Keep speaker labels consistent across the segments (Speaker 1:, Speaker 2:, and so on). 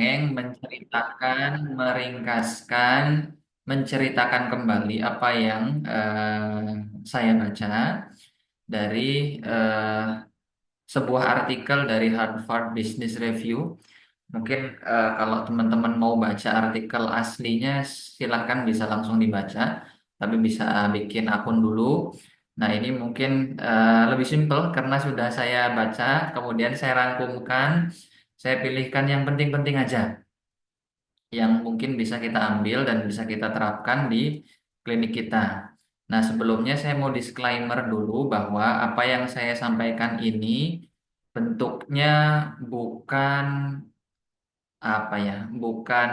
Speaker 1: mendongeng, menceritakan, meringkaskan, menceritakan kembali apa yang saya baca dari eh, sebuah artikel dari Harvard Business Review. Mungkin kalau teman-teman mau baca artikel aslinya, silahkan bisa langsung dibaca, tapi bisa bikin akun dulu. Nah, ini mungkin lebih simpel karena sudah saya baca, kemudian saya rangkumkan, saya pilihkan yang penting-penting aja, yang mungkin bisa kita ambil dan bisa kita terapkan di klinik kita. Nah, sebelumnya saya mau disclaimer dulu bahwa apa yang saya sampaikan ini bentuknya bukan apa ya, bukan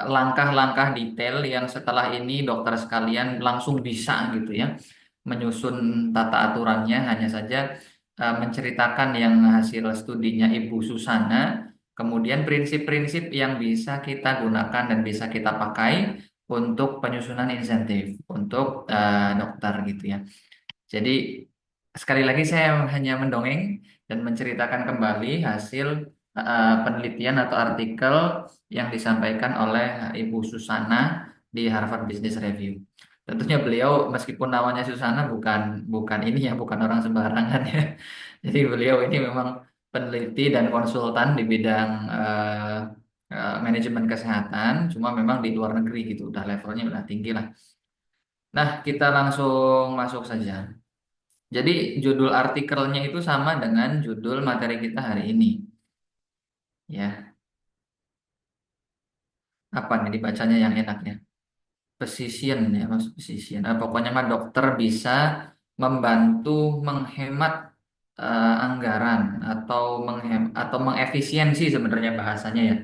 Speaker 1: langkah-langkah detail yang setelah ini dokter sekalian langsung bisa gitu ya menyusun tata aturannya. Hanya saja menceritakan yang hasil studinya Ibu Susana, kemudian prinsip-prinsip yang bisa kita gunakan dan bisa kita pakai untuk penyusunan insentif untuk dokter gitu ya. Jadi sekali lagi saya hanya mendongeng dan menceritakan kembali hasil penelitian atau artikel yang disampaikan oleh Ibu Susana di Harvard Business Review. Tentunya beliau meskipun namanya Susana bukan bukan ini ya, bukan orang sembarangan ya. Jadi beliau ini memang peneliti dan konsultan di bidang manajemen kesehatan, cuma memang di luar negeri gitu, udah levelnya udah tinggi lah. Nah, kita langsung masuk saja. Jadi judul artikelnya itu sama dengan judul materi kita hari ini. Ya, apa nih dibacanya yang enaknya? Physician ya, mas physician. Pokoknya mah dokter bisa membantu menghemat anggaran atau atau mengefisiensi sebenarnya bahasanya ya.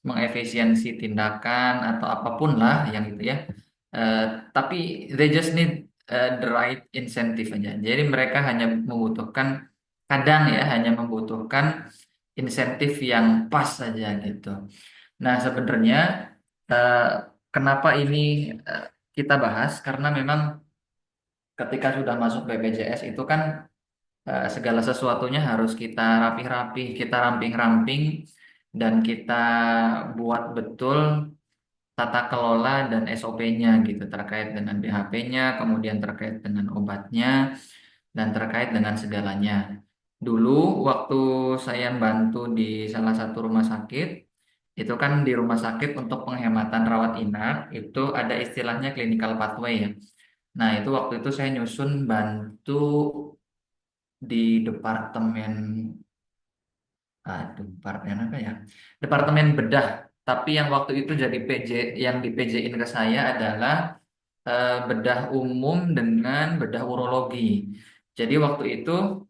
Speaker 1: Mengefisiensi tindakan atau apapun lah yang itu ya. Eh, tapi they just need the right incentive aja. Jadi mereka hanya membutuhkan kadang ya hanya membutuhkan insentif yang pas saja gitu. Nah, sebenarnya eh, kenapa ini eh, kita bahas? Karena memang ketika sudah masuk BPJS itu kan segala sesuatunya harus kita rapih-rapih, kita ramping-ramping, dan kita buat betul tata kelola dan SOP-nya gitu terkait dengan BHP-nya, kemudian terkait dengan obatnya, dan terkait dengan segalanya. Dulu waktu saya bantu di salah satu rumah sakit, itu kan di rumah sakit untuk penghematan rawat inap, itu ada istilahnya clinical pathway ya. Nah, itu waktu itu saya nyusun bantu di departemen, departemen apa ya? Departemen bedah. Tapi yang waktu itu jadi PJ, yang di PJ-in ke saya adalah bedah umum dengan bedah urologi. Jadi waktu itu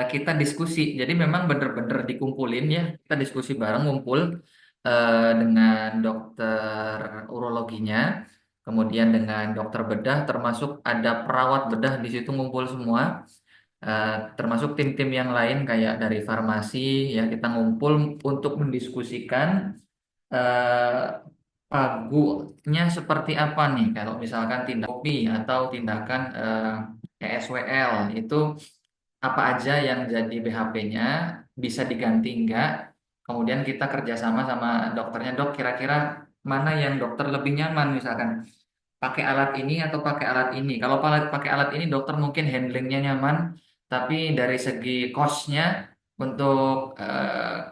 Speaker 1: kita diskusi. Jadi memang bener-bener dikumpulin ya. Kita diskusi bareng, ngumpul dengan dokter urologinya, kemudian dengan dokter bedah, termasuk ada perawat bedah di situ ngumpul semua. Termasuk tim-tim yang lain kayak dari farmasi ya kita ngumpul untuk mendiskusikan eh, pagunya seperti apa nih kalau misalkan tindak kopi atau tindakan ESWL itu apa aja yang jadi BHP-nya, bisa diganti enggak, kemudian kita kerjasama sama dokternya, dok kira-kira mana yang dokter lebih nyaman misalkan pakai alat ini atau pakai alat ini. Kalau pakai alat ini dokter mungkin handlingnya nyaman, tapi dari segi cost-nya untuk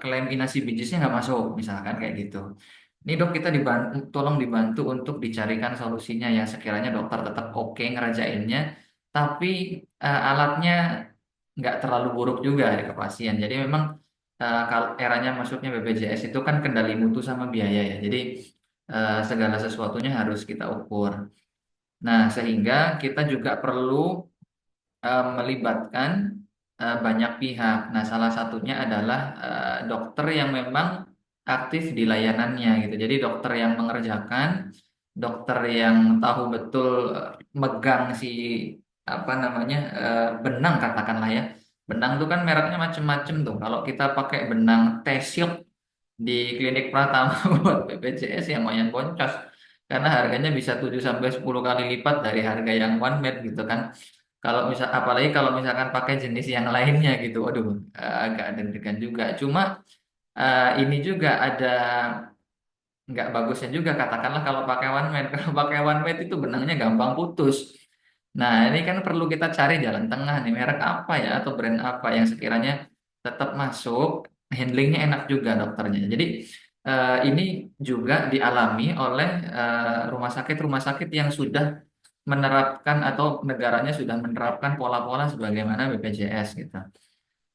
Speaker 1: klaim inasi bijisnya nggak masuk, misalkan kayak gitu. Ini dok kita dibantu, tolong dibantu untuk dicarikan solusinya yang sekiranya dokter tetap oke ngerajainnya, tapi alatnya nggak terlalu buruk juga ya ke pasien. Jadi memang kalau eranya masuknya BPJS itu kan kendali mutu sama biaya ya. Jadi segala sesuatunya harus kita ukur. Nah, sehingga kita juga perlu melibatkan banyak pihak. Nah, salah satunya adalah dokter yang memang aktif di layanannya gitu. Jadi dokter yang mengerjakan, dokter yang tahu betul megang si apa namanya benang katakanlah ya. Benang itu kan mereknya macem-macem tuh. Kalau kita pakai benang T-Shield di klinik Pratama buat BPJS yang lumayan boncos karena harganya bisa 7 sampai 10 kali lipat dari harga yang one med gitu kan. Kalau misal apalagi kalau misalkan pakai jenis yang lainnya gitu. Waduh, agak deg-degan juga. Cuma Ini juga ada nggak bagusnya juga, katakanlah kalau pakai one man. Kalau pakai one man itu benangnya gampang putus. Nah, ini kan perlu kita cari jalan tengah nih, merek apa ya atau brand apa yang sekiranya tetap masuk, handlingnya enak juga dokternya. Jadi ini juga dialami oleh rumah sakit yang sudah menerapkan atau negaranya sudah menerapkan pola-pola sebagaimana BPJS gitu.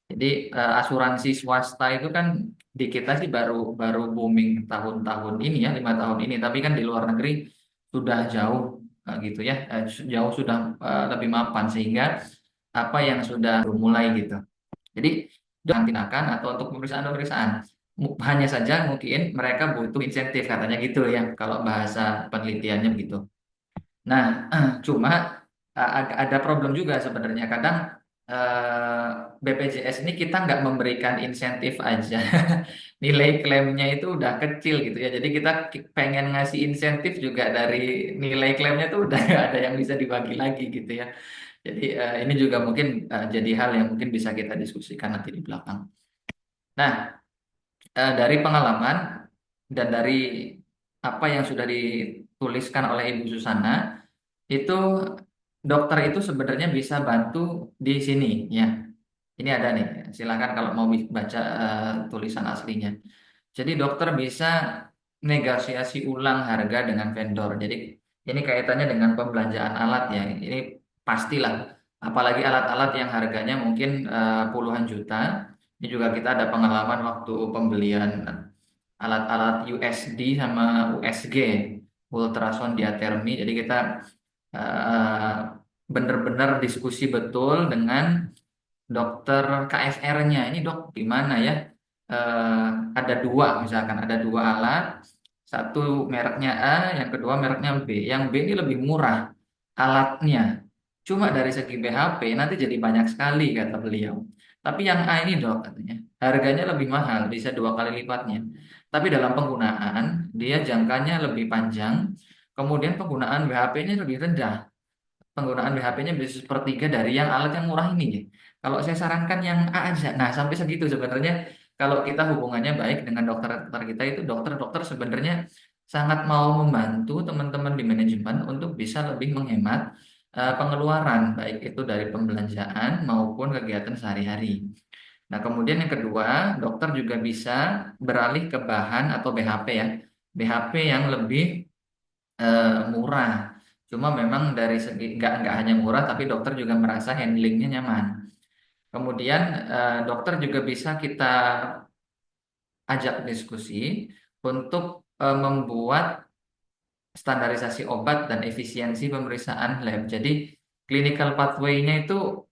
Speaker 1: Jadi asuransi swasta itu kan di kita sih baru baru booming tahun-tahun ini ya, 5 tahun ini. Tapi kan di luar negeri sudah jauh gitu ya, jauh sudah lebih mapan, sehingga apa yang sudah mulai gitu. Jadi jangan tindakan atau untuk pemeriksaan-pemeriksaan. Hanya saja mungkin mereka butuh insentif katanya gitu ya, kalau bahasa penelitiannya begitu. Nah, cuma ada problem juga sebenarnya. Kadang BPJS ini kita nggak memberikan insentif aja. Nilai klaimnya itu udah kecil gitu ya. Jadi kita pengen ngasih insentif juga dari nilai klaimnya tuh udah nggak ada yang bisa dibagi lagi gitu ya. Jadi ini juga mungkin jadi hal yang mungkin bisa kita diskusikan nanti di belakang. Nah, dari pengalaman dan dari apa yang sudah dituliskan oleh Ibu Susana, itu dokter itu sebenarnya bisa bantu di sini ya. Ini ada nih, silakan kalau mau baca tulisan aslinya. Jadi dokter bisa negosiasi ulang harga dengan vendor. Jadi ini kaitannya dengan pembelanjaan alat ya. Ini pastilah. Apalagi alat-alat yang harganya mungkin puluhan juta. Ini juga kita ada pengalaman waktu pembelian alat-alat USD sama USG, ultrasound diatermi. Jadi kita eh, benar-benar diskusi betul dengan dokter KSR-nya. Ini dok gimana ya? Eh, ada dua, misalkan ada dua alat, satu mereknya A, yang kedua mereknya B. Yang B ini lebih murah alatnya. Cuma dari segi BHP nanti jadi banyak sekali kata beliau. Tapi yang A ini dok katanya harganya lebih mahal, bisa 2 kali lipatnya. Tapi dalam penggunaan dia jangkanya lebih panjang, kemudian penggunaan BHP-nya lebih rendah, penggunaan BHP-nya bisa sepertiga dari yang alat yang murah ini. Ya. Kalau saya sarankan yang A aja. Nah, sampai segitu sebenarnya kalau kita hubungannya baik dengan dokter-dokter kita, itu dokter-dokter sebenarnya sangat mau membantu teman-teman di manajemen untuk bisa lebih menghemat pengeluaran, baik itu dari pembelanjaan maupun kegiatan sehari-hari. Nah, kemudian yang kedua, dokter juga bisa beralih ke bahan atau BHP ya. BHP yang lebih murah. Cuma memang dari segi nggak hanya murah, tapi dokter juga merasa handlingnya nyaman. Kemudian dokter juga bisa kita ajak diskusi untuk membuat standarisasi obat dan efisiensi pemeriksaan lab. Jadi clinical pathway-nya itu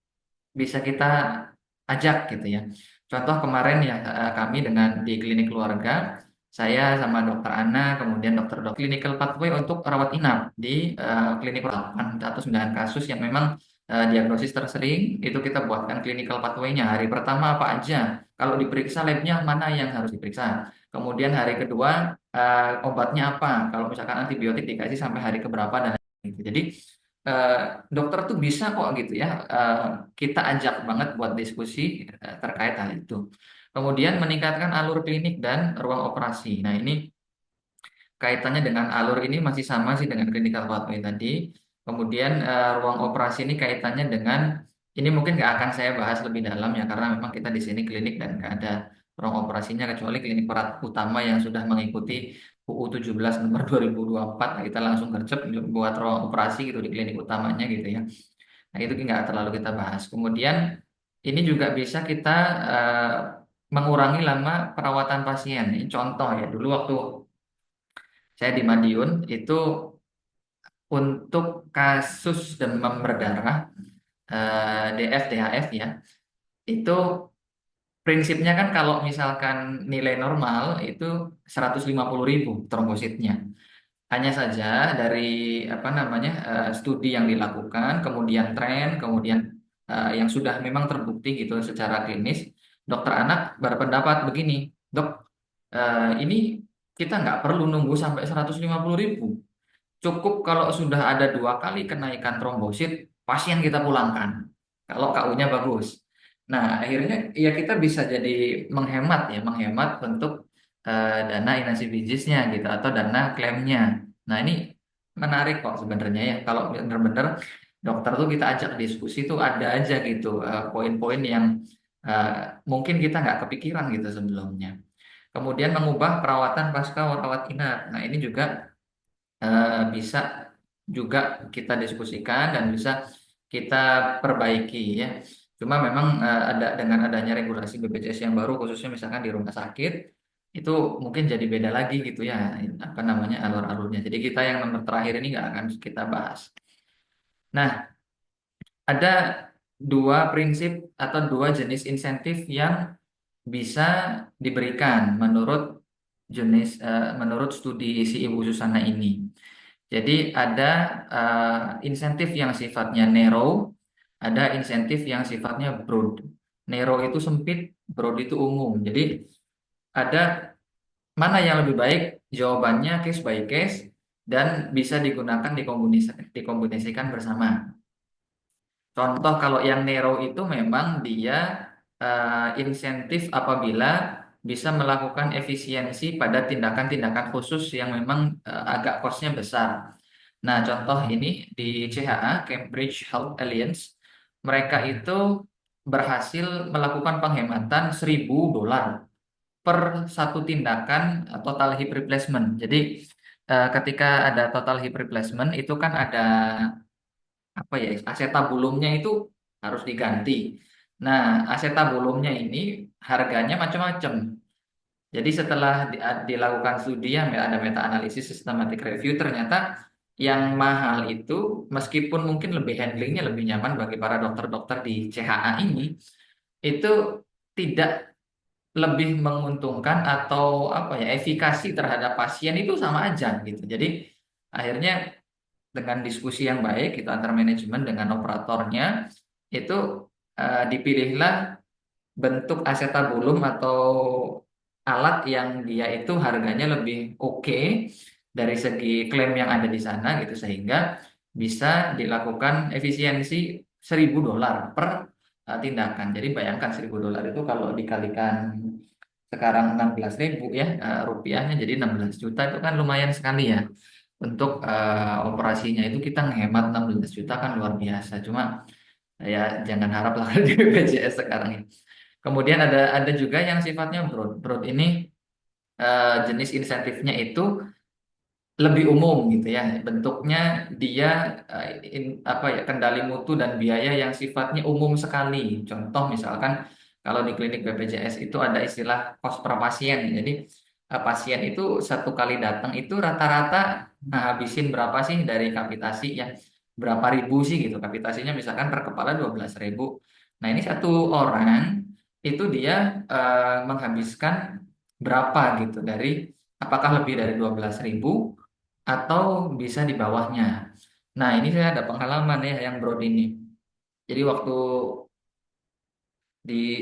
Speaker 1: bisa kita ajak gitu ya. Contoh kemarin ya kami dengan di klinik keluarga, saya sama dokter Ana, kemudian dokter clinical pathway untuk rawat inap di klinik 8 atau 9 kasus yang memang diagnosis tersering, itu kita buatkan clinical pathway-nya. Hari pertama apa aja, kalau diperiksa labnya mana yang harus diperiksa. Kemudian hari kedua obatnya apa, kalau misalkan antibiotik dikasih sampai hari keberapa dan gitu. Jadi eh, dokter tuh bisa kok gitu ya, kita ajak banget buat diskusi terkait hal itu. Kemudian meningkatkan alur klinik dan ruang operasi. Nah, ini kaitannya dengan alur ini masih sama sih dengan clinical pathway tadi. Kemudian ruang operasi ini kaitannya dengan, ini mungkin nggak akan saya bahas lebih dalam ya, karena memang kita di sini klinik dan nggak ada ruang operasinya kecuali klinik perawat utama yang sudah mengikuti UU 17 nomor 2024. Nah, kita langsung gercep buat ruang operasi gitu di klinik utamanya gitu ya. Nah, itu nggak terlalu kita bahas. Kemudian ini juga bisa kita eh, mengurangi lama perawatan pasien. Ini contoh ya, dulu waktu saya di Madiun itu untuk kasus demam berdarah DF DHF ya, itu prinsipnya kan kalau misalkan nilai normal itu 150.000 trombositnya. Hanya saja dari apa namanya studi yang dilakukan, kemudian tren, kemudian yang sudah memang terbukti gitu secara klinis, dokter anak berpendapat begini, dok, ini kita nggak perlu nunggu sampai 150.000. Cukup kalau sudah ada 2 kali kenaikan trombosit, pasien kita pulangkan. Kalau KU-nya bagus. Nah, akhirnya ya kita bisa jadi menghemat ya, menghemat untuk dana inasi bijisnya gitu atau dana klaimnya. Nah, ini menarik kok sebenarnya ya. Kalau benar-benar dokter tuh kita ajak diskusi tuh ada aja gitu poin-poin yang eh, mungkin kita nggak kepikiran gitu sebelumnya. Kemudian mengubah perawatan pasca rawat inap. Nah, ini juga bisa juga kita diskusikan dan bisa kita perbaiki ya. Cuma memang ada dengan adanya regulasi BPJS yang baru khususnya misalkan di rumah sakit itu mungkin jadi beda lagi gitu ya apa namanya alur-alurnya. Jadi kita yang nomor terakhir ini nggak akan kita bahas. Nah, ada dua prinsip atau dua jenis insentif yang bisa diberikan menurut studi si Ibu Susana ini. Jadi ada insentif yang sifatnya narrow, ada insentif yang sifatnya broad. Narrow itu sempit, broad itu umum. Jadi ada mana yang lebih baik? Jawabannya case by case dan bisa digunakan dikombinasikan bersama. Contoh kalau yang narrow itu memang dia insentif apabila bisa melakukan efisiensi pada tindakan-tindakan khusus yang memang agak kosnya besar. Nah, contoh ini di CHA, Cambridge Health Alliance, mereka itu berhasil melakukan penghematan $1.000 per satu tindakan total hip replacement. Jadi, ketika ada total hip replacement, itu kan ada apa ya, asetabulumnya itu harus diganti. Nah, asetabulumnya ini harganya macam-macam. Jadi setelah dilakukan studi yang ada meta analisis systematic review ternyata yang mahal itu meskipun mungkin lebih handlingnya lebih nyaman bagi para dokter-dokter di CHA ini itu tidak lebih menguntungkan atau apa ya efikasi terhadap pasien itu sama aja gitu. Jadi akhirnya dengan diskusi yang baik itu antar manajemen dengan operatornya itu dipilihlah bentuk asetabulum atau alat yang dia itu harganya lebih oke dari segi klaim yang ada di sana gitu sehingga bisa dilakukan efisiensi $1.000 per tindakan. Jadi bayangkan $1.000 itu kalau dikalikan sekarang 16.000 ya rupiahnya jadi 16 juta itu kan lumayan sekali ya. Untuk operasinya itu kita ngehemat 16 juta kan luar biasa. Cuma ya jangan harap lah di BPJS sekarang ini. Kemudian ada juga yang sifatnya broad. Broad ini jenis insentifnya itu lebih umum gitu ya. Bentuknya dia apa ya kendali mutu dan biaya yang sifatnya umum sekali. Contoh misalkan kalau di klinik BPJS itu ada istilah kos per pasien. Jadi pasien itu satu kali datang itu rata-rata habisin berapa sih dari kapitasi ya? Berapa ribu sih gitu. Kapitasinya misalkan per kepala 12.000. Nah, ini satu orang itu dia menghabiskan berapa gitu dari apakah lebih dari 12.000 atau bisa di bawahnya. Nah, ini saya ada pengalaman ya yang broad ini. Jadi waktu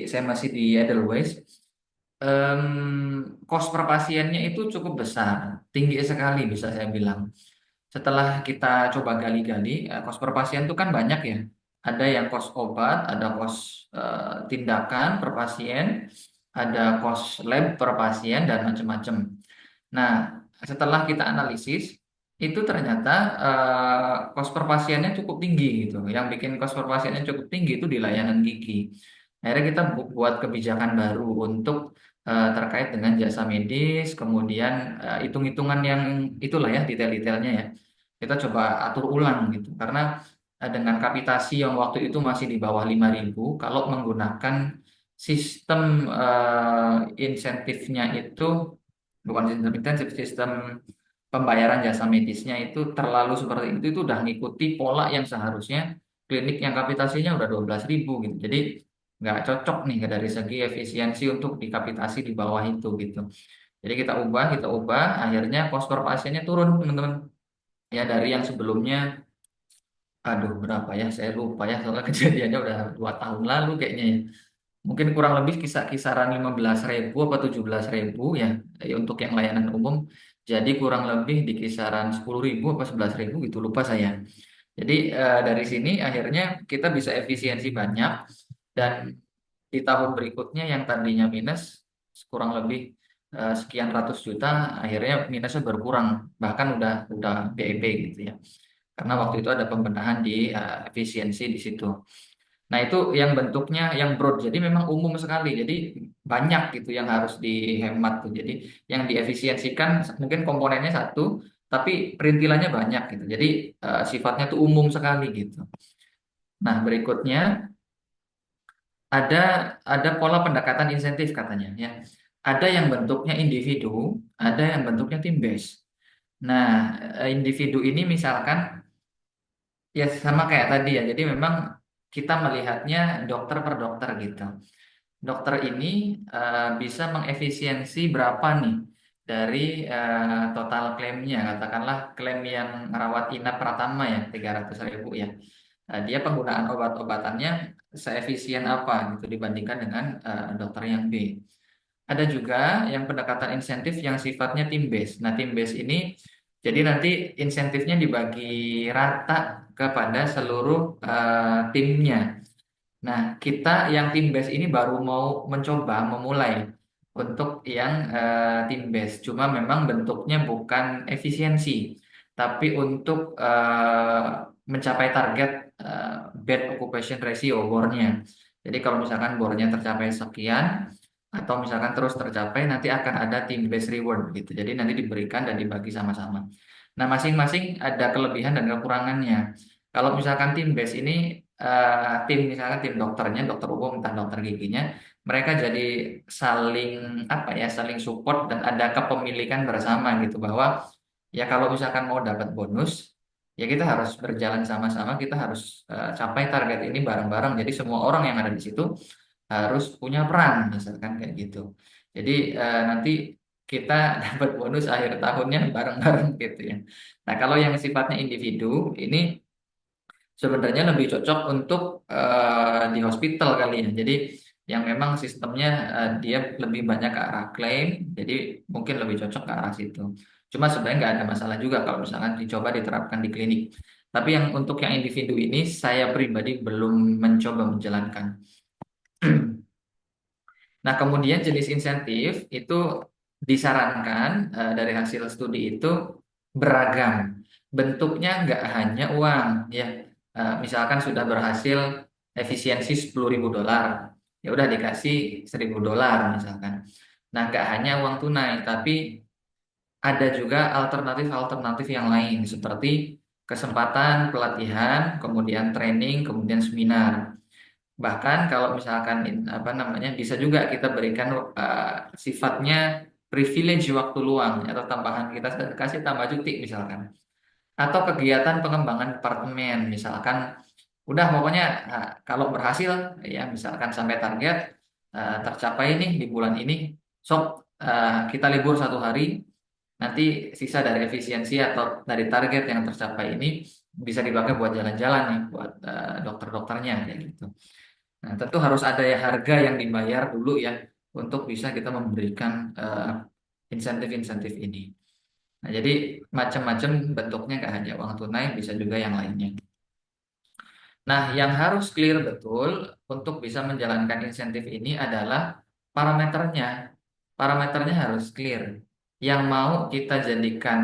Speaker 1: saya masih di Edelweiss, kos per pasiennya itu cukup besar, tinggi sekali bisa saya bilang. Setelah kita coba gali-gali, kos per pasien itu kan banyak ya. Ada yang kos obat, ada kos tindakan per pasien, ada kos lab per pasien dan macam-macam. Nah, setelah kita analisis, itu ternyata kos per pasiennya cukup tinggi gitu. Yang bikin kos per pasiennya cukup tinggi itu di layanan gigi. Akhirnya kita buat kebijakan baru untuk terkait dengan jasa medis, kemudian hitung-hitungan yang itulah ya detail-detailnya ya. Kita coba atur ulang gitu. Karena dengan kapitasi yang waktu itu masih di bawah 5.000, kalau menggunakan sistem insentifnya itu bukan sistem intensif, sistem pembayaran jasa medisnya itu terlalu seperti itu udah ngikuti pola yang seharusnya klinik yang kapitasinya udah 12.000 gitu. Jadi nggak cocok nih dari segi efisiensi untuk dikapitasi di bawah itu gitu. Jadi kita ubah, akhirnya cost per pasiennya turun teman-teman. Ya dari yang sebelumnya, aduh berapa ya, saya lupa ya, soalnya kejadiannya udah 2 tahun lalu kayaknya ya. Mungkin kurang lebih kisaran 15.000 atau 17.000 ya untuk yang layanan umum. Jadi kurang lebih di kisaran 10.000 atau 11.000 gitu lupa saya. Jadi dari sini akhirnya kita bisa efisiensi banyak dan di tahun berikutnya yang tadinya minus kurang lebih sekian ratus juta, akhirnya minusnya berkurang, bahkan udah BEP gitu ya. Karena waktu itu ada pembenahan di efisiensi di situ. Nah, itu yang bentuknya yang broad. Jadi memang umum sekali. Jadi banyak gitu yang harus dihemat tuh. Jadi yang diefisiensikan mungkin komponennya satu, tapi perintilannya banyak gitu. Jadi sifatnya tuh umum sekali gitu. Nah, berikutnya ada ada pola pendekatan insentif katanya ya. Ada yang bentuknya individu, ada yang bentuknya team base. Nah, individu ini misalkan ya sama kayak tadi ya. Jadi memang kita melihatnya dokter per dokter gitu. Dokter ini bisa mengefisiensi berapa nih dari total klaimnya. Katakanlah klaim yang rawat inap pertama ya 300.000 ya. Dia penggunaan obat-obatannya seefisien apa gitu dibandingkan dengan dokter yang B. Ada juga yang pendekatan insentif yang sifatnya team base. Nah, team base ini jadi nanti insentifnya dibagi rata kepada seluruh timnya. Nah, kita yang tim base ini baru mau mencoba memulai untuk yang tim base. Cuma memang bentuknya bukan efisiensi, tapi untuk mencapai target bed occupation ratio bornya. Jadi kalau misalkan bornya tercapai sekian atau misalkan terus tercapai, nanti akan ada tim base reward gitu. Jadi nanti diberikan dan dibagi sama-sama. Nah, masing-masing ada kelebihan dan kekurangannya. Kalau misalkan tim base ini tim misalkan tim dokternya, dokter umum entah dokter giginya, mereka jadi saling apa ya, saling support dan ada kepemilikan bersama gitu bahwa ya kalau misalkan mau dapat bonus, ya kita harus berjalan sama-sama, kita harus capai target ini bareng-bareng. Jadi semua orang yang ada di situ harus punya peran, misalkan kayak gitu. Jadi nanti kita dapat bonus akhir tahunnya bareng-bareng gitu ya. Nah, kalau yang sifatnya individu ini sebenarnya lebih cocok untuk di hospital kali ya. Jadi yang memang sistemnya dia lebih banyak ke arah klaim, jadi mungkin lebih cocok ke arah situ. Cuma sebenarnya nggak ada masalah juga kalau misalkan dicoba diterapkan di klinik. Tapi yang untuk yang individu ini saya pribadi belum mencoba menjalankan. Nah, kemudian jenis insentif itu disarankan dari hasil studi itu beragam. Bentuknya nggak hanya uang, ya. Misalkan sudah berhasil efisiensi $10.000, ya udah dikasih $1.000 misalkan. Nah, nggak hanya uang tunai, tapi ada juga alternatif-alternatif yang lain seperti kesempatan pelatihan, kemudian training, kemudian seminar. Bahkan kalau misalkan apa namanya bisa juga kita berikan sifatnya privilege waktu luang atau tambahan kita kasih tambah cuti misalkan. Atau kegiatan pengembangan departemen misalkan udah pokoknya kalau berhasil ya misalkan sampai target tercapai nih di bulan ini sok kita libur 1 hari, nanti sisa dari efisiensi atau dari target yang tercapai ini bisa dipakai buat jalan-jalan nih buat dokter-dokternya kayak gitu. Nah, tentu harus ada ya harga yang dibayar dulu ya untuk bisa kita memberikan insentif-insentif ini. Nah, jadi macam-macam bentuknya nggak hanya uang tunai, bisa juga yang lainnya. Nah, yang harus clear betul untuk bisa menjalankan insentif ini adalah parameternya. Parameternya harus clear. Yang mau kita jadikan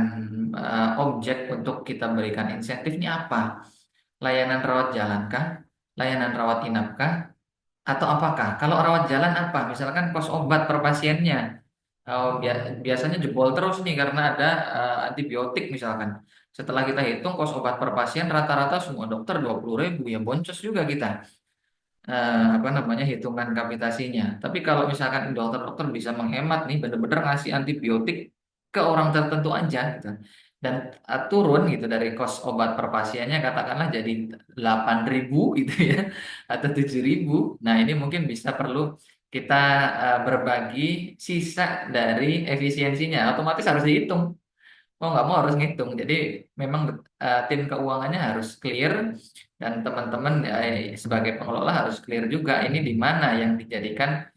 Speaker 1: objek untuk kita berikan insentif ini apa? Layanan rawat jalan kah? Layanan rawat inap kah? Atau apakah? Kalau rawat jalan apa? Misalkan kos obat per pasiennya. Biasanya jebol terus nih karena ada antibiotik misalkan. Setelah kita hitung kos obat per pasien rata-rata semua dokter 20.000 ya boncos juga kita apa namanya hitungan kapitasinya. Tapi kalau misalkan dokter-dokter bisa menghemat nih bener-bener ngasih antibiotik ke orang tertentu aja gitu. Dan turun gitu dari kos obat per pasiennya katakanlah jadi 8.000 gitu ya atau 7.000. Nah, ini mungkin bisa perlu kita berbagi sisa dari efisiensinya. Otomatis harus dihitung. Mau nggak mau harus ngitung. Jadi memang tim keuangannya harus clear dan teman-teman sebagai pengelola harus clear juga ini di mana yang dijadikan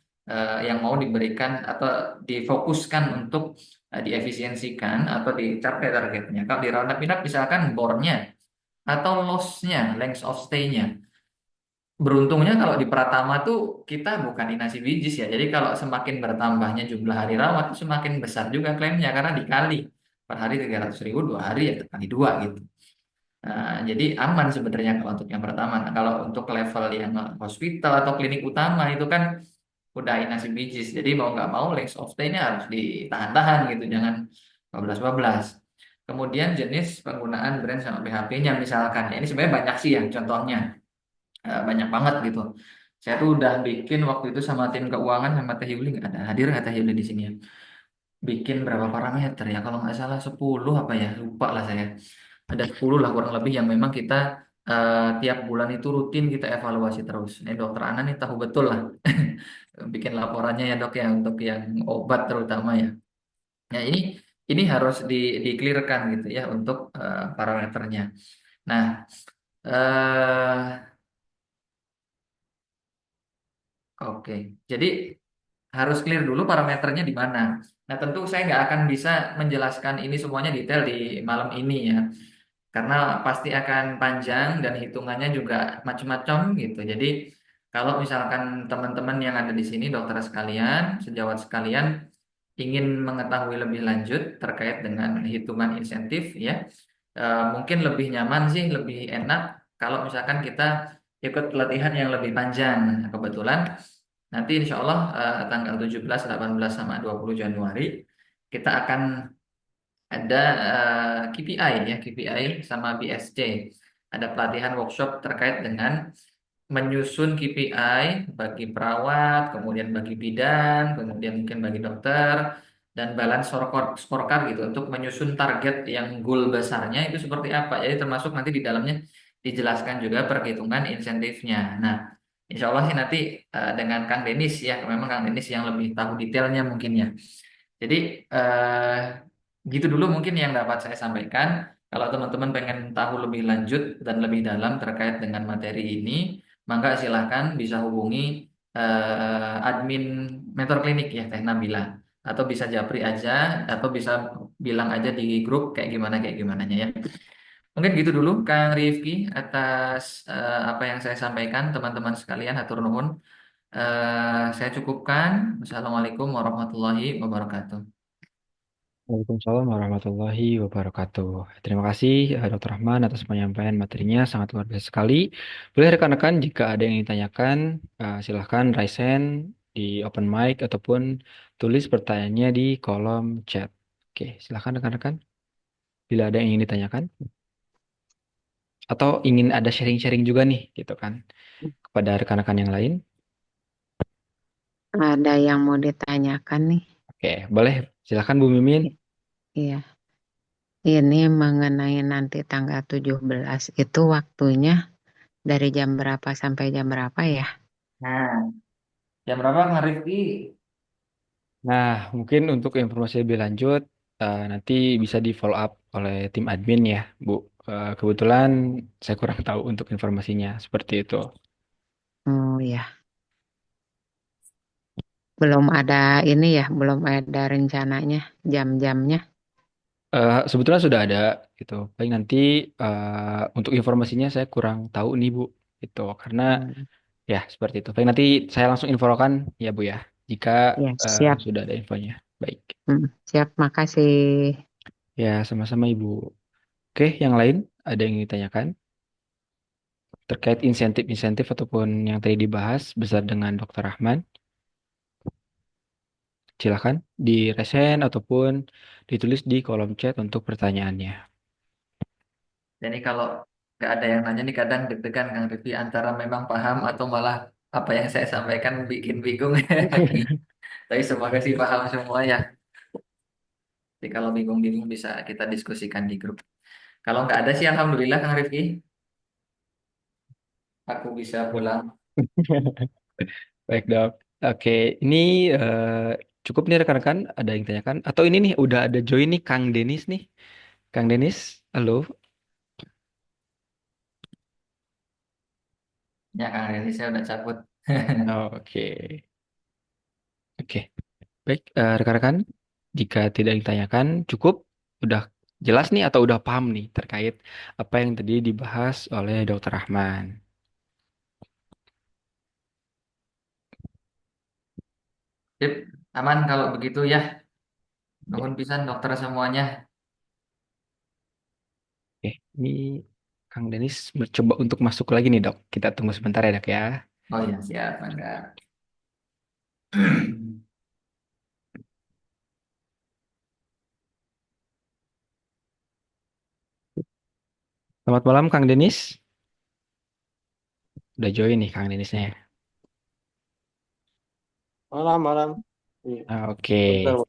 Speaker 1: yang mau diberikan atau difokuskan untuk diefisiensikan atau dicapai targetnya. Kalau di roundup inap misalkan bornya atau loss-nya, length of stay-nya. beruntungnya kalau di Pratama tuh kita bukan inasi bijis ya. Jadi kalau semakin bertambahnya jumlah hari rawat, tuh semakin besar juga klaimnya karena dikali per hari 300.000, 2 hari ya kali dua gitu. Nah, jadi aman sebenarnya kalau untuk yang pertama. Nah, kalau untuk level yang hospital atau klinik utama itu kan udah inasi bijis. Jadi mau nggak mau length of stay-nya harus ditahan-tahan gitu, jangan 12-12. Kemudian jenis penggunaan brand sama PHP-nya misalkan. Ya, ini sebenarnya banyak sih ya contohnya. Banyak banget gitu. Saya tuh udah bikin waktu itu sama tim keuangan sama Teh Yuli, nggak ada hadir nggak Teh Yuli di sini ya. Bikin berapa parameter ya? Kalau nggak salah 10 apa ya? Lupa lah saya. Ada 10 lah kurang lebih yang memang kita tiap bulan itu rutin kita evaluasi terus. Ini dokter Ana nih tahu betul lah. Bikin laporannya ya dok ya untuk yang obat terutama ya. Nah ini harus di-clearkan gitu ya untuk parameternya. Nah, eh oke. Jadi harus clear dulu parameternya di mana. Nah, tentu saya nggak akan bisa menjelaskan ini semuanya detail di malam ini ya, karena pasti akan panjang dan hitungannya juga macam-macam gitu. Jadi, kalau misalkan teman-teman yang ada di sini, dokter sekalian, sejawat sekalian, ingin mengetahui lebih lanjut terkait dengan hitungan insentif ya, mungkin lebih nyaman sih, lebih enak kalau misalkan kita ikut pelatihan yang lebih panjang. Nah, kebetulan nanti insya Allah tanggal 17, 18, sama 20 Januari kita akan ada KPI ya, KPI sama BSC. Ada pelatihan workshop terkait dengan menyusun KPI bagi perawat, kemudian bagi bidan, kemudian mungkin bagi dokter, dan balance scorecard gitu untuk menyusun target yang goal besarnya itu seperti apa. Jadi termasuk nanti di dalamnya dijelaskan juga perhitungan insentifnya. Nah, insya Allah sih nanti dengan Kang Denis ya, memang Kang Denis yang lebih tahu detailnya mungkin ya. Jadi gitu dulu mungkin yang dapat saya sampaikan. Kalau teman-teman pengen tahu lebih lanjut dan lebih dalam terkait dengan materi ini, maka silahkan bisa hubungi admin Mentor Klinik ya Teh Nabila. Atau bisa japri aja, atau bisa bilang aja di grup kayak gimana ya. Mungkin gitu dulu Kang Rifki atas apa yang saya sampaikan teman-teman sekalian, hatur nuhun. Saya cukupkan. Wassalamualaikum warahmatullahi wabarakatuh.
Speaker 2: Waalaikumsalam warahmatullahi wabarakatuh. Terima kasih Dr. Rahman atas penyampaian materinya sangat luar biasa sekali. Boleh rekan-rekan jika ada yang ditanyakan silahkan raise hand di open mic ataupun tulis pertanyaannya di kolom chat. Oke, silahkan rekan-rekan bila ada yang ingin ditanyakan atau ingin ada sharing-sharing juga nih gitu kan kepada rekan-rekan yang lain.
Speaker 3: Ada yang mau ditanyakan nih.
Speaker 2: Oke, boleh silahkan Bu Mimin.
Speaker 3: Iya, ini mengenai nanti tanggal 17 itu waktunya dari jam berapa sampai jam berapa ya?
Speaker 1: Nah, jam berapa Kang Rifki?
Speaker 2: Nah, mungkin untuk informasi lebih lanjut nanti bisa di follow up oleh tim admin ya, Bu. Kebetulan saya kurang tahu untuk informasinya seperti itu.
Speaker 3: Oh ya, belum ada ini ya, belum ada rencananya, jam-jamnya.
Speaker 2: Sebetulnya sudah ada gitu. Paling nanti untuk informasinya saya kurang tahu nih, Bu. Itu karena
Speaker 3: Hmm,
Speaker 2: ya seperti itu. Paling nanti saya langsung infokan ya, Bu ya, jika
Speaker 3: ya, siap.
Speaker 2: sudah ada infonya. Baik.
Speaker 3: Siap, makasih.
Speaker 2: Ya, sama-sama Ibu. Oke, yang lain ada yang ditanyakan terkait insentif-insentif ataupun yang tadi dibahas besar dengan Dr. Rahman? Silahkan di resen ataupun ditulis di kolom chat untuk pertanyaannya.
Speaker 1: Jadi kalau nggak ada yang nanya nih kadang deg-degan Kang Rifki antara memang paham atau malah apa yang saya sampaikan bikin bingung. Tapi semoga sih paham semua ya. Jadi kalau bingung-bingung bisa kita diskusikan di grup. Kalau nggak ada sih Alhamdulillah Kang Rifki, aku bisa pulang.
Speaker 2: Baik dok. Oke, ini eh, cukup nih rekan-rekan. Ada yang tanyakan? Atau ini nih udah ada join nih Kang Denis nih. Kang Denis, halo.
Speaker 1: Ya Kang Rifki saya udah cabut.
Speaker 2: Oke, oke. Baik rekan-rekan. Jika tidak ditanyakan, cukup. Udah jelas nih atau udah paham nih terkait apa yang tadi dibahas oleh Dr. Rahman.
Speaker 1: Sip, aman kalau begitu ya.
Speaker 2: Ya.
Speaker 1: Nuhun pisan dokter semuanya.
Speaker 2: Oke, ini Kang Denis mencoba untuk masuk lagi nih dok. Kita tunggu sebentar ya dok ya.
Speaker 1: Oh iya, siap, Mangga.
Speaker 2: Selamat malam Kang Denis. Udah join nih Kang Denisnya.
Speaker 4: Malam, malam. Iya,
Speaker 2: Oke.
Speaker 4: bentar.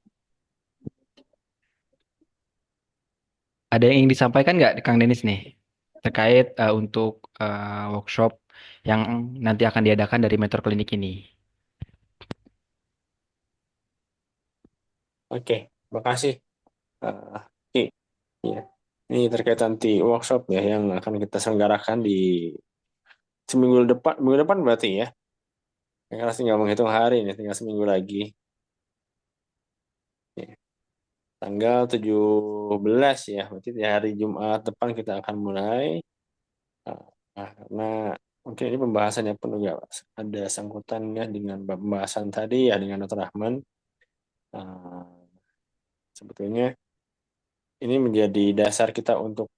Speaker 2: Ada yang ingin disampaikan nggak Kang Denis nih terkait untuk workshop yang nanti akan diadakan dari Mentor Klinik ini?
Speaker 4: Oke, makasih. Ki. Iya. Ini terkait nanti workshop ya yang akan kita selenggarakan di minggu depan berarti ya. Karena tinggal menghitung hari nih, tinggal seminggu lagi. Ya, tanggal 17 ya, berarti di hari Jumat depan kita akan mulai. Karena mungkin ini pembahasannya pun juga ada sangkutannya dengan pembahasan tadi ya dengan Dr. Rahman. Ah, sebetulnya ini menjadi dasar kita untuk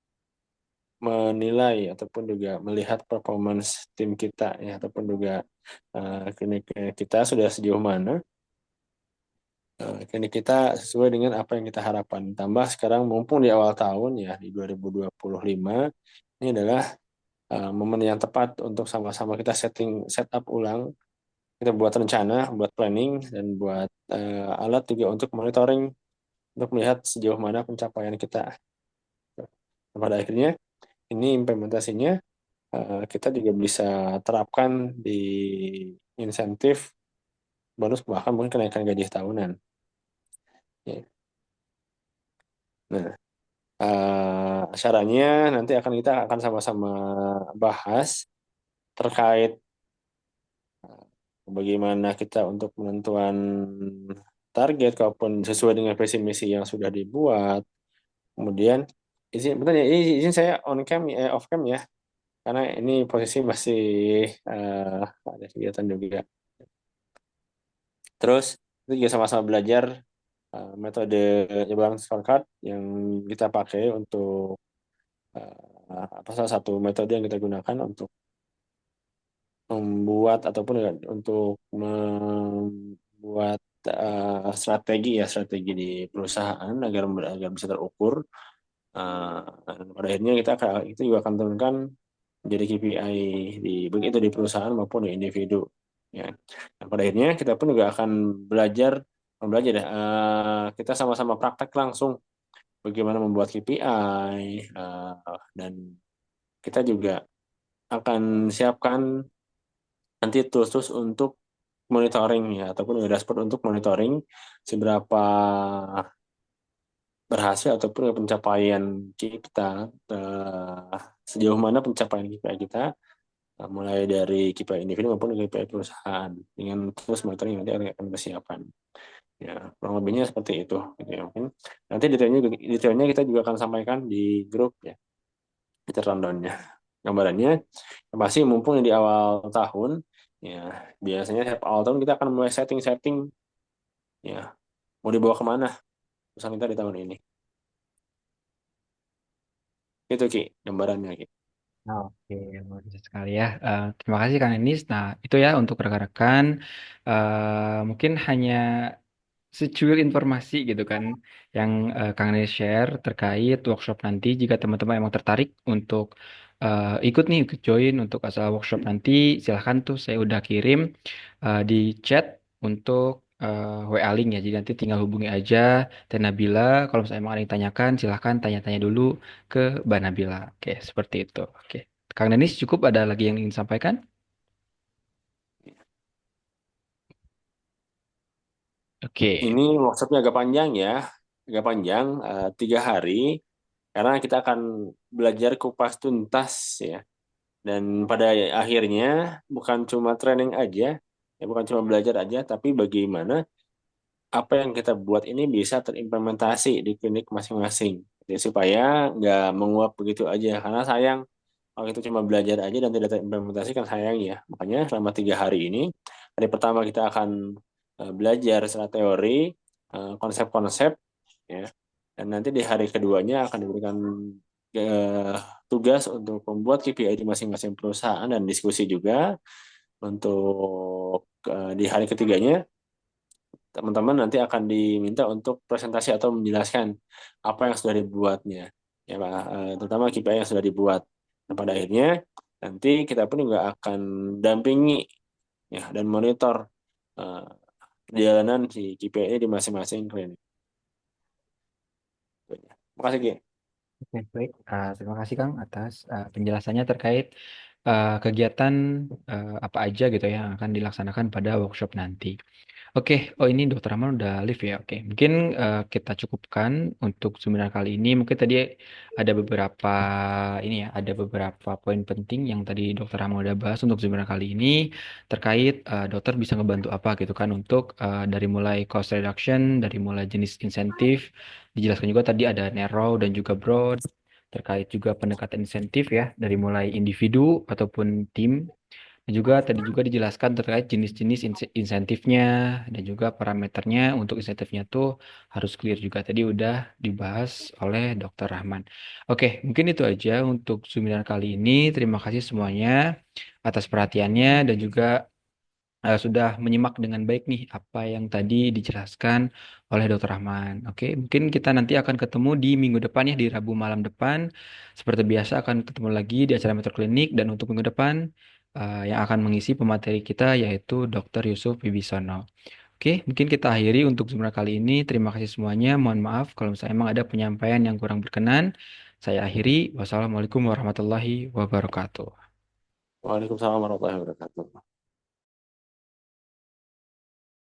Speaker 4: menilai ataupun juga melihat performance tim kita ya ataupun juga klinik kita sudah sejauh mana klinik kita sesuai dengan apa yang kita harapkan. Tambah sekarang mumpung di awal tahun ya di 2025 ini adalah momen yang tepat untuk sama-sama kita setup ulang, kita buat rencana, buat planning dan buat alat juga untuk monitoring untuk melihat sejauh mana pencapaian kita. Pada akhirnya ini implementasinya kita juga bisa terapkan di insentif bonus bahkan mungkin kenaikan gaji tahunan. Ya. Nah, syaratnya nanti kita akan sama-sama bahas terkait bagaimana kita untuk menentuan target kaupun sesuai dengan visi misi yang sudah dibuat. Kemudian bentar ya, izin saya on cam off cam ya karena ini posisi masih ada kegiatan juga. Terus itu juga sama-sama belajar metode Jablang Scorecard yang kita pakai untuk apa salah satu metode yang kita gunakan untuk membuat ataupun ya, untuk membuat strategi di perusahaan agar bisa terukur. Dan pada akhirnya kita juga akan turunkan menjadi KPI baik itu di perusahaan maupun di individu. Ya. Nah, pada akhirnya kita pun juga akan belajar ya. Kita sama-sama praktek langsung bagaimana membuat KPI dan kita juga akan siapkan nanti tools-tools untuk monitoring ya ataupun dashboard untuk monitoring seberapa berhasil ataupun pencapaian kita sejauh mana pencapaian KPI kita mulai dari KPI individu maupun KPI perusahaan dengan terus monitoring yang nanti akan kita siapkan. Ya, kurang lebihnya seperti itu. Gitu ya. Mungkin nanti detailnya kita juga akan sampaikan di grup ya, kita rundownnya. Gambarannya, yang pasti mumpung di awal tahun, ya biasanya setiap awal tahun kita akan mulai setting-setting, ya mau dibawa kemana perusahaan kita di tahun ini. Itu Ki, gambarannya Ki.
Speaker 2: Oke, luar biasa sekali ya. Terima kasih Kang Enis. Nah, itu ya untuk rekan-rekan. Mungkin hanya secuil informasi gitu kan yang Kang Anies share terkait workshop nanti jika teman-teman emang tertarik untuk ikut nih ikut join untuk asal workshop nanti silahkan tuh saya udah kirim di chat untuk WA link ya jadi nanti tinggal hubungi aja Teh Nabila kalau misalnya emang ada yang tanyakan silahkan tanya-tanya dulu ke Mbak Nabila oke seperti itu oke Kang Denis cukup ada lagi yang ingin sampaikan oke
Speaker 4: Ini workshopnya agak panjang ya, agak panjang, 3 hari, karena kita akan belajar kupas tuntas ya. Dan pada akhirnya bukan cuma training aja, ya bukan cuma belajar aja, tapi bagaimana apa yang kita buat ini bisa terimplementasi di klinik masing-masing. Jadi supaya nggak menguap begitu aja, karena sayang kalau itu cuma belajar aja dan tidak terimplementasi kan sayang ya. Makanya selama 3 hari ini, hari pertama kita akan belajar secara teori konsep-konsep ya. Dan nanti di hari keduanya akan diberikan eh, tugas untuk membuat KPI di masing-masing perusahaan dan diskusi juga. Untuk di hari ketiganya teman-teman nanti akan diminta untuk presentasi atau menjelaskan apa yang sudah dibuatnya ya Pak, terutama KPI yang sudah dibuat. Nah, pada akhirnya nanti kita pun juga akan dampingi ya dan monitor eh, perjalanan si KPI di masing-masing klinik. Makasih Ki.
Speaker 2: Oke, baik. Terima kasih Kang atas penjelasannya terkait kegiatan apa aja gitu ya yang akan dilaksanakan pada workshop nanti. Oke, oh ini Dokter Rahman udah live ya. Oke, mungkin kita cukupkan untuk seminar kali ini. Mungkin tadi ada beberapa ini ya, ada beberapa poin penting yang tadi Dokter Rahman udah bahas untuk seminar kali ini terkait dokter bisa ngebantu apa gitu kan untuk dari mulai cost reduction, dari mulai jenis insentif, dijelaskan juga tadi ada narrow dan juga broad terkait juga pendekatan insentif ya dari mulai individu ataupun tim. Dan juga tadi juga dijelaskan terkait jenis-jenis insentifnya dan juga parameternya untuk insentifnya tuh harus clear juga. Tadi udah dibahas oleh Dokter Rahman. Oke, mungkin itu aja untuk seminar kali ini. Terima kasih semuanya atas perhatiannya dan juga sudah menyimak dengan baik nih apa yang tadi dijelaskan oleh Dokter Rahman. Oke, mungkin kita nanti akan ketemu di minggu depan ya di Rabu malam depan. Seperti biasa akan ketemu lagi di acara Metro Klinik dan untuk minggu depan yang akan mengisi pemateri kita yaitu Dokter Yusuf Wibisono. Oke, mungkin kita akhiri untuk seminar kali ini. Terima kasih semuanya. Mohon maaf kalau misalnya emang ada penyampaian yang kurang berkenan. Saya akhiri. Wassalamualaikum warahmatullahi wabarakatuh.
Speaker 4: Waalaikumsalam warahmatullahi wabarakatuh.